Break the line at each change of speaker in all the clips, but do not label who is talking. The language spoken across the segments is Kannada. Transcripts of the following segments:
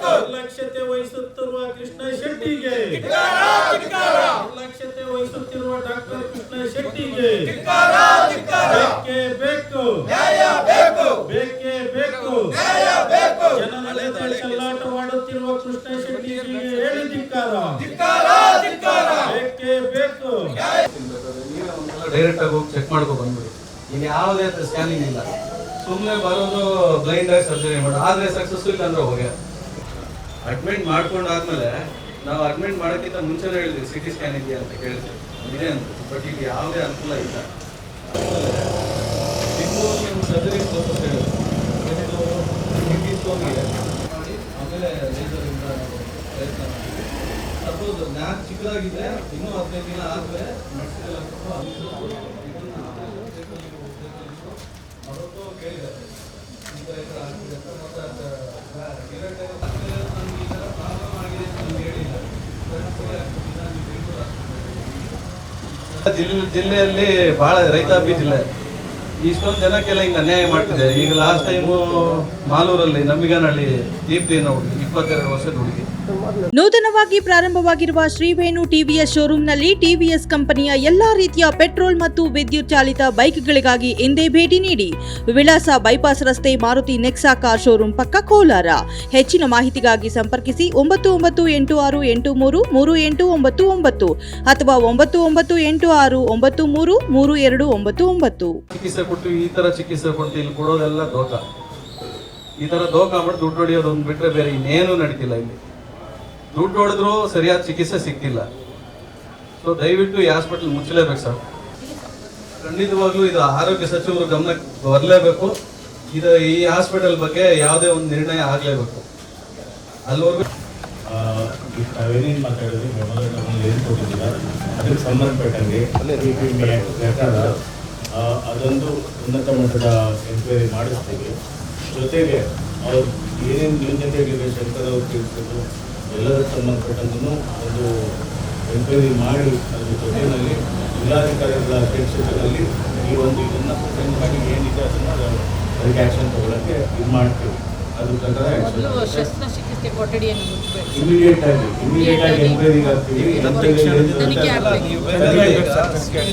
ನಿರ್ಲಕ್ಷ್ಯತೆ ವಹಿಸುತ್ತಿರುವ ಕೃಷ್ಣ ಶೆಟ್ಟಿಗೆ ನಿರ್ಲಕ್ಷ್ಯತೆ ವಹಿಸುತ್ತಿರುವ ಡಾಕ್ಟರ್ ಕೃಷ್ಣ ಶೆಟ್ಟಿಗೆ ಬೇಕೇ ಬೇಕು ಜನರ ಚೆಲ್ಲಾಟವಾಡುತ್ತಿರುವ ಕೃಷ್ಣ ಶೆಟ್ಟಿಗೆ ಹೇಳಿ ಧಿಕ್ಕಾರ. ಬೇಕೇ ಬೇಕು.
ಡೈರೆಕ್ಟ್ ಆಗಿ ಹೋಗಿ ಚೆಕ್ ಮಾಡ್ಕೊ ಬಂದ್ಬಿಡಿ. ಈಗ ಯಾವುದೇ ಸ್ಕ್ಯಾನಿಂಗ್ ಇಲ್ಲ, ಸುಮ್ಮನೆ ಬರೋದು ಬ್ಲೈಂಡ್ ಆಗಿ ಸರ್ಜರಿ ಮಾಡೋದು. ಆದರೆ ಸಕ್ಸಸ್ಫುಲ್ ಇಲ್ಲ ಅಂದ್ರೆ ಹೋಗಿ ಅಡ್ಮಿಟ್ ಮಾಡ್ಕೊಂಡಾದ್ಮೇಲೆ ನಾವು ಅಡ್ಮಿಟ್ ಮಾಡೋಕ್ಕಿಂತ ಮುಂಚೆನೇ ಹೇಳಿದ್ವಿ ಸಿಟಿ ಸ್ಕ್ಯಾನ್ ಇದೆಯಾ ಅಂತ ಕೇಳ್ತೀವಿ, ಇದೆ ಅಂತ. ಬಟ್ ಈಗ ಯಾವುದೇ ಅನುಕೂಲ ಇಲ್ಲ. ಇನ್ನು ನಿಮ್ಮ ಸರ್ಜರಿ ಪ್ರೋಸೆಸ್ ಹೇಳಿದ್ರು ಮಾಡಿ ಆಮೇಲೆ ಲೇಸರಿಂದ ನಾವು ಪ್ರಯತ್ನ ಮಾಡ್ತೀವಿ. ಸಪೋಸ್ ನ್ಯಾಕ್ ಚಿಕ್ಕದಾಗಿದೆ, ಇನ್ನೂ 15 ದಿನ ಆದಮೇಲೆ ಮೆಡಿಸಿನ್ ಅವತ್ತು ಕೇಳಿದ್ದಾರೆ ಜಿಲ್ಲೆಯಲ್ಲಿ ಬಹಳ ರೈತಾಪಿ ಜಿಲ್ಲೆ. ಇಷ್ಟೊಂದು ಜನಕ್ಕೆಲ್ಲ ಹಿಂಗೆ ಅನ್ಯಾಯ ಮಾಡ್ತಿದೆ. ಈಗ ಲಾಸ್ಟ್ ಟೈಮು ಮಾಲೂರಲ್ಲಿ ನಂಬಿಗನಹಳ್ಳಿ ದೀಪ್ತಿ ಅನ್ನೋ ಹುಡುಗಿ, 22 ವರ್ಷದ ಹುಡುಗಿ.
ನೂತನವಾಗಿ ಪ್ರಾರಂಭವಾಗಿರುವ ಶ್ರೀವೇಣು ಟಿವಿಎಸ್ ಶೋರೂಮ್ನಲ್ಲಿ ಟಿವಿಎಸ್ ಕಂಪನಿಯ ಎಲ್ಲಾ ರೀತಿಯ ಪೆಟ್ರೋಲ್ ಮತ್ತು ವಿದ್ಯುತ್ ಚಾಲಿತ ಬೈಕ್ಗಳಿಗಾಗಿ ಎಂದೇ ಭೇಟಿ ನೀಡಿ. ವಿಳಾಸ ಬೈಪಾಸ್ ರಸ್ತೆ, ಮಾರುತಿ ನೆಕ್ಸಾ ಕಾರ್ ಶೋರೂಮ್ ಪಕ್ಕ, ಕೋಲಾರ. ಹೆಚ್ಚಿನ ಮಾಹಿತಿಗಾಗಿ ಸಂಪರ್ಕಿಸಿ 9986833899 ಅಥವಾ 9986933299.
ಚಿಕಿತ್ಸೆ ಕೊಟ್ಟು ಈ ತರ ಚಿಕಿತ್ಸೆ ಕೊಟ್ಟು ಇಲ್ಲಿ ಕೊಡೋದೆಲ್ಲ ದೋಖ. ಈ ತರ ದೋಖ ಮಾಡಿ ದುಡ್ಡು ಹೊಡಿಯೋದು ಒಂದು ಬಿಟ್ರೆ ಬೇರೆ ಇನ್ನೇನು ನಡೀತಿಲ್ಲ. ಇಲ್ಲಿ ದುಡ್ಡು ಹೊಡೆದ್ರು ಸರಿಯಾದ ಚಿಕಿತ್ಸೆ ಸಿಗ್ತಿಲ್ಲ. ಸೊ ದಯವಿಟ್ಟು ಈ ಹಾಸ್ಪಿಟಲ್ ಮುಚ್ಚಲೇಬೇಕು ಸರ್. ಖಂಡಿತವಾಗ್ಲೂ ಇದು ಆರೋಗ್ಯ ಸಚಿವರು ಗಮನಕ್ಕೆ ಬರಲೇಬೇಕು. ಇದು ಈ ಹಾಸ್ಪಿಟಲ್ ಬಗ್ಗೆ ಯಾವುದೇ ಒಂದು ನಿರ್ಣಯ ಆಗಲೇಬೇಕು. ಅಲ್ಲಿವರೆಗೂ
ತಾವೇನೇನು ಮಾತಾಡಿದ್ರಿ, ಏನು ಕೊಟ್ಟಿದ್ದೀರ ಅದಕ್ಕೆ ಸಂಬಂಧಪಟ್ಟಂಗೆ ಅದೊಂದು ಉನ್ನತ ಮಟ್ಟದ ಎನ್ಕ್ವೈರಿ ಮಾಡಿಸ್ತೀವಿ. ಜೊತೆಗೆ ಅವ್ರು ಏನೇನು ನ್ಯೂನತೆಗಳಿವೆ ಶಂಕರ್ ಅವ್ರು ತಿಳಿಸಿದ್ರು ಎಲ್ಲದಕ್ಕೆ ಸಂಬಂಧಪಟ್ಟಂಗೂ ಒಂದು ಎನ್ಕ್ವೈರಿ ಮಾಡಿ ಅದ್ರ ಜೊತೆಯಲ್ಲಿ ಜಿಲ್ಲಾಧಿಕಾರಿಗಳ ಅಧ್ಯಕ್ಷತೆಯಲ್ಲಿ ಈ ಒಂದು ಇದನ್ನು ಪ್ರೆಸೆಂಟ್ ಮಾಡಿ ಏನಿದೆ ಅದನ್ನು ಅದಕ್ಕೆ ಆ್ಯಕ್ಷನ್ ತಗೊಳ್ಳೋಕ್ಕೆ ಇದು ಮಾಡ್ತೀವಿ. ಅದ್ರ ಪ್ರಕಾರ ಇಮಿಡಿಯೇಟ್ ಆಗಿ ಎನ್ಕ್ವೈರಿಗೆ ಆಗ್ತೀವಿ.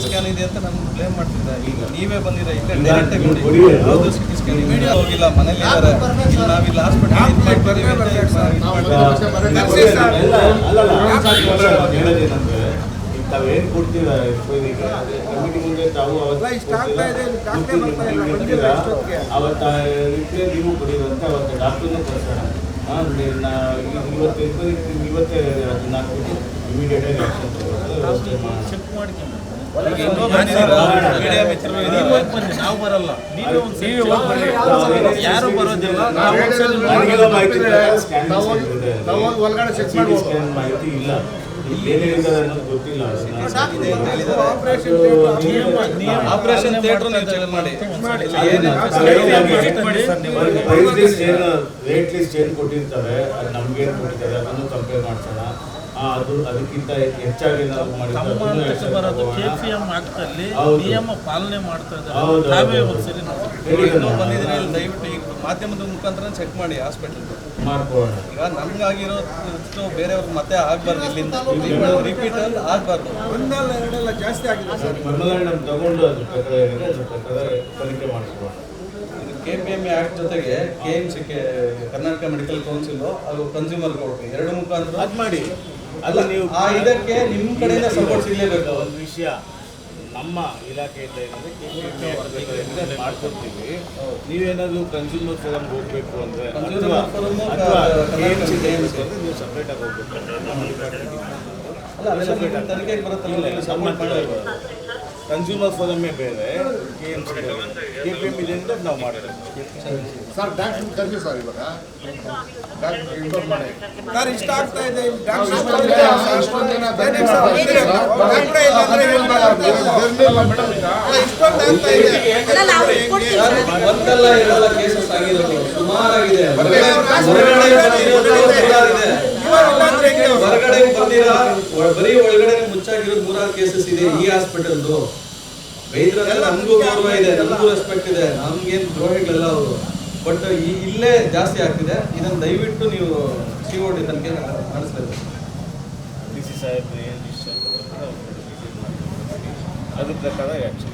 ಸ್ಕ್ಯಾನ್ ಇದೆ ಅಂತ ನಾನು ಬ್ಲೇಮ್ ಮಾಡ್ತಿದ್ದೆ. ಈಗ ನೀವೇ ಬಂದಿರ ಹೋಗಿಲ್ಲ, ಮನೇಲಿ ನಾವಿಲ್ಲ ಹಾಸ್ಪಿಟಲ್
ಹೇಳೋದೇನಂದ್ರೆ ತಾವೇನು ಕೊಡ್ತೀರ ಎನ್ಕ್ವೈರಿಗೆ ಕಮಿಟಿ ಮುಂದೆ ತಾವು ಅವತ್ತು ನೀವು ಕೊಡಿರಂತೆ ಅವತ್ತು ಡಾಕ್ಟರ್ನೇ ಕಳಿಸೋಣ. ಇವತ್ತು ಎನ್ಕ್ವೈರಿ ಇವತ್ತೇ ಅದನ್ನ ಹಾಕ್ಬಿಟ್ಟು ಇಮಿಡಿಯೇಟ್ ಆಗಿ ಆಕ್ಷನ್ ತಗೊಳ್ಳೋದು ಚೆಕ್ ಮಾಡ್ಕೊಂಡು ನಾವು ಬರಲ್ಲ, ಯಾರು ಬರೋದಿಲ್ಲ. ಮಾಹಿತಿ ಇಲ್ಲ, ಏನೇನಿದೆ ಅನ್ನೋದು ಗೊತ್ತಿಲ್ಲ.
ಆಪರೇಷನ್ ಥಿಯೇಟರ್ ಮಾಡಿ
ರೇಟ್ ಲಿಸ್ಟ್ ಏನು ಕೊಟ್ಟಿರ್ತಾರೆ, ಅದು ನಮ್ಗೇನು ಕೊಟ್ಟಿದ್ದಾರೆ ಅದನ್ನು ಕಂಪೇರ್ ಮಾಡ್ಸೋಣ. ಅದು ಅದಕ್ಕಿಂತ ಹೆಚ್ಚಾಗಿ ನಾವು
ನಿಯಮ ಪಾಲನೆ ಮಾಡ್ತಾ
ಬಂದಿದ್ರೆ ದಯವಿಟ್ಟು ಈಗ ಮಾಧ್ಯಮದ ಮುಖಾಂತರ ಚೆಕ್ ಮಾಡಿ ಹಾಸ್ಪಿಟಲ್
ಮಾಡ್ಕೊಳ್ಳೋಣ.
ಈಗ ನಮ್ಗಾಗಿರೋ ಬೇರೆಯವ್ರಿಗೆ ಮತ್ತೆ ಆಗ್ಬಾರ್ದು, ಇಲ್ಲಿಂದ ರಿಪೀಟ್ ಆಗ್ಬಾರ್ದು.
ಒಂದೆಲ್ಲ ಜಾಸ್ತಿ ಆಗಿದೆ ಸರ್.
ನಮ್ಮ ತಗೊಂಡು ಅದ್ರ ಪ್ರಕಾರ ಏನಿದೆ ಅದ್ರ ಪ್ರಕಾರ ತನಿಖೆ ಮಾಡಿಕೊಳ್ಳೋಣ.
KPM ಆಕ್ಟ್ ಜೊತೆಗೆ KMC ಕರ್ನಾಟಕ ಮೆಡಿಕಲ್ ಕೌನ್ಸಿಲ್ ಅದು ಕನ್ಸ್ಯೂಮರ್ ಕೋರ್ಟ್ ಎರಡು ಮುಖಾಂತರ
ಅದು ಮಾಡಿ. ಅಲ್ಲ ನೀವು
ಇದಕ್ಕೆ ನಿಮ್ಮ ಕಡೆಯಿಂದ ಸಪೋರ್ಟ್ ಸಿಗಲೇಬೇಕು.
ಒಂದು ವಿಷಯ ನಮ್ಮ ಇಲಾಖೆಯಿಂದ ಏನಂದರೆ ಮಾಡ್ಕೊಡ್ತೀವಿ. ನೀವೇನಾದರೂ ಕನ್ಸ್ಯೂಮರ್ ಫೋರಮ್ಗೆ ಹೋಗಬೇಕು ಅಂದರೆ ನೀವು ಸಪ್ರೇಟಾಗಿ ಹೋಗ್ಬೇಕು.
ತನಿಖೆಗೆ ಬರುತ್ತಲ್ಲ,
ಕನ್ಸ್ಯೂಮರ್ ಫೋರಮ್ಮೇ ಬೇರೆ, KPM ಇದೆ ಅಂದರೆ ನಾವು ಮಾಡಿರೋದು
ಸರ್. ಡಾಕ್ಟರ್ ಕರ್ಸಿ ಸರ್, ಇವಾಗ ಡಾಕ್ಟರ್ ಇನ್ಫಾರ್ಮ್ ಮಾಡಿ
ಸರ್. ಇಷ್ಟ ಆಗ್ತಾ ಇದೆ
ಒಂದಲ್ಲ ಎರಡಲ್ಲ ಕೇಸಸ್ ಆಗಿರೋದು ಸುಮಾರಾಗಿದೆ. ಹೊರಗಡೆ ಬಂದಿರ ಬರೀ ಒಳಗಡೆ ಮುಚ್ಚಾಗಿರೋದು 3-6 ಕೇಸಸ್ ಇದೆ ಈ ಹಾಸ್ಪಿಟಲ್ದು. ಬೈದ್ರಲ್ಲ ನಮಗೂ ಗೌರವ ಇದೆ, ನಮಗೂ ರೆಸ್ಪೆಕ್ಟ್ ಇದೆ, ನಮ್ಗೇನು ದ್ರೋಹಿಗಳೆಲ್ಲ ಅವರು. ಬಟ್ ಇಲ್ಲೇ ಜಾಸ್ತಿ ಆಗ್ತಿದೆ. ಇದನ್ನು ದಯವಿಟ್ಟು ನೀವು COD ತನಕ ನಡೆಸ್ಬೇಕು.
DC ಸಾಹೇಬ್ರು ಏನು ಡಿಸಿಷನ್ ತಗೊಳ್ತಾರೆ ಅವ್ರು ವಿಸಿಟ್ ಮಾಡ್ತಾರೆ, ಅದ್ರ ಪ್ರಕಾರ ಆ್ಯಕ್ಷನ್.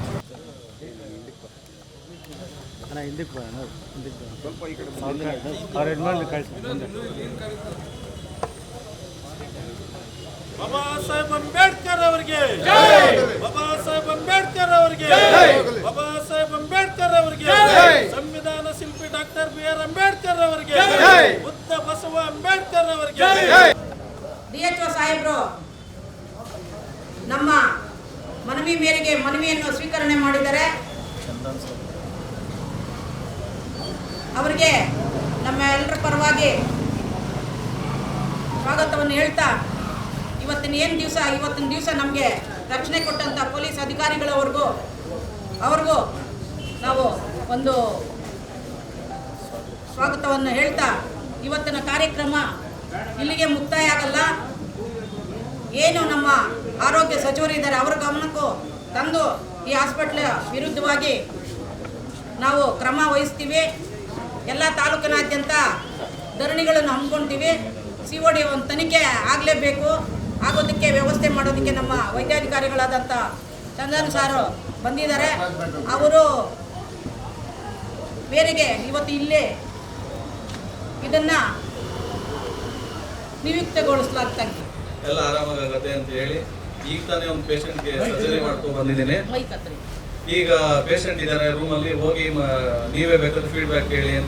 ಬಾಬಾ ಸಾಹೇಬ್ ಅಂಬೇಡ್ಕರ್ ಅವರಿಗೆ, ಬಾಬಾ ಸಾಹೇಬ್ ಅಂಬೇಡ್ಕರ್ ಅವರಿಗೆ, ಬಾಬಾ ಸಾಹೇಬ್ ಅಂಬೇಡ್ಕರ್ ಅವರಿಗೆ, ಸಂವಿಧಾನ ಶಿಲ್ಪಿ ಡಾಕ್ಟರ್ BR ಅಂಬೇಡ್ಕರ್ ಅವರಿಗೆ, ಬುದ್ಧ ಬಸವ ಅಂಬೇಡ್ಕರ್ ಅವರಿಗೆ.
DHO ಸಾಹೇಬರು ನಮ್ಮ ಮನವಿ ಮೇರೆಗೆ ಮನವಿಯನ್ನು ಸ್ವೀಕರಣೆ ಮಾಡಿದ್ದಾರೆ. ಅವರಿಗೆ ನಮ್ಮ ಎಲ್ಲರ ಪರವಾಗಿ ಸ್ವಾಗತವನ್ನು ಹೇಳ್ತಾ, ಇವತ್ತಿನ ದಿವಸ ನಮಗೆ ರಕ್ಷಣೆ ಕೊಟ್ಟಂಥ ಪೊಲೀಸ್ ಅವ್ರಿಗೂ ನಾವು ಒಂದು ಸ್ವಾಗತವನ್ನು ಹೇಳ್ತಾ, ಇವತ್ತಿನ ಕಾರ್ಯಕ್ರಮ ಇಲ್ಲಿಗೆ ಮುಕ್ತಾಯ ಆಗಲ್ಲ. ಏನು ನಮ್ಮ ಆರೋಗ್ಯ ಸಚಿವರಿದ್ದಾರೆ ಅವರ ಗಮನಕ್ಕೂ ತಂದು ಈ ಹಾಸ್ಪಿಟ್ಲ್ ವಿರುದ್ಧವಾಗಿ ನಾವು ಕ್ರಮ ವಹಿಸ್ತೀವಿ. ಎಲ್ಲ ತಾಲೂಕಿನಾದ್ಯಂತ ಧರಣಿಗಳನ್ನು ಹಮ್ಮಿಕೊಳ್ತೀವಿ. COD ಒಂದು ತನಿಖೆ ಆಗಲೇಬೇಕು. ಆಗೋದಕ್ಕೆ ವ್ಯವಸ್ಥೆ ಮಾಡೋದಕ್ಕೆ ನಮ್ಮ ವೈದ್ಯಾಧಿಕಾರಿಗಳಾದಂಥ ಚಂದನ್ ಸಾರು ಬಂದಿದ್ದಾರೆ. ಅವರು ಬೇರೆಗೆ ಇವತ್ತು ಇಲ್ಲೇ ಇದನ್ನು ನಿಯುಕ್ತಗೊಳಿಸಲಾಗ್ತದೆ.
ಎಲ್ಲ ಆರಾಮಾಗತ್ತೆ ಅಂತ ಹೇಳಿ ಈಗ ತಾನೇ ಒಂದು ಪೇಷಂಟ್ಗೆ ಸರ್ಜರಿ ಮಾಡ್ಕೊಂಡು ಬಂದಿದ್ದೀನಿ. ಈಗ ಪೇಷಂಟ್ ಇದ್ದಾರೆ ರೂಮಲ್ಲಿ, ಹೋಗಿ ನೀವೇ ಬೇಕಾದ್ರೆ ಫೀಡ್ಬ್ಯಾಕ್ ಹೇಳಿ ಅಂತ